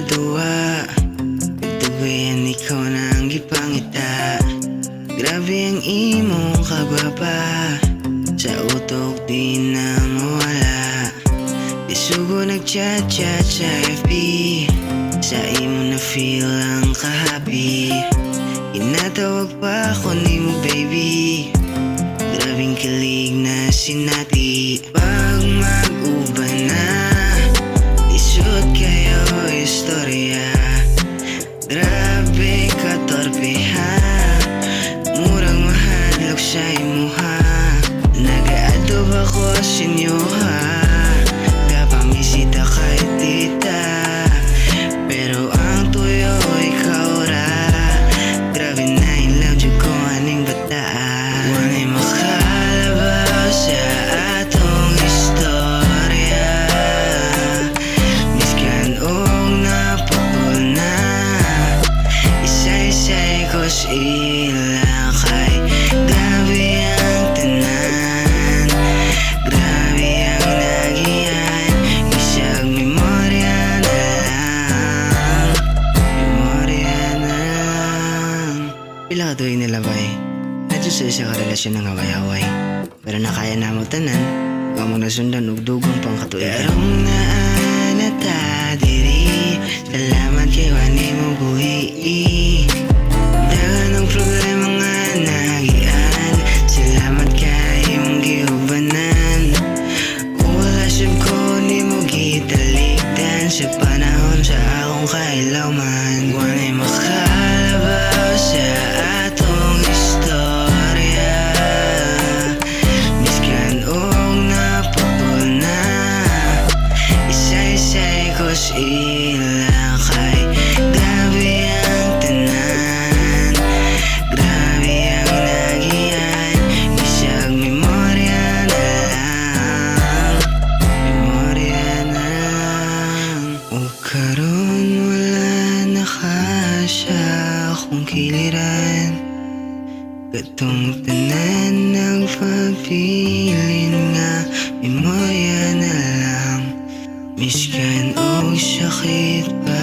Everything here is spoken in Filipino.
maduwa. Katubayan ikaw na ang gipangita. Grabe ang imong kagbaba, sa utok di na mawala. Isugo nag-chat-chat sa FB, sa imo na feel ang kahappy. Inatawag pa ako ni mo baby, grabing kilig na sinati. Pag mag-uban na, isut kayo istorya. Grabe ka torpe ha, murang mahadlok sa imuha. Nag-aadob ako sa inyo ha, kapamisita kay tita. Pero ang tuyo ikaw ra, grabe na in love dyan ko aning bata. Wana'y makalabaw sa atong istorya, miskan og naputol na. Isa-isa'y ko sa ila kay grabe ang tanan, grabe ang nagiyan. Isang memorya na lang, memorya na lang. Pila ka tuwing nilabay, nadyo sa isa ka relasyon ng haway-haway. Pero nakaya na mo tanan, huwag mo nasundan og dugong pang katuig. Karong naanata diri, salamat kay wani mo buhi. Dagan ang problema nga nagian, salamat kay imong giubanan. Wala siyab ko ni mo gitalikdan, sa panahon sa akong kailawman. Wana'y makalabaw sa atong istorya, miskan og naputol na. Isa-isa'y ko sa ila kay grabe ang tanan, grabe ang nagiyan. Isang memorya na lang, memorya na lang. O karon wala na ka sa akong kiliran, katong tanan nagpabilin nga memorya na lang. Miskan og sakit pa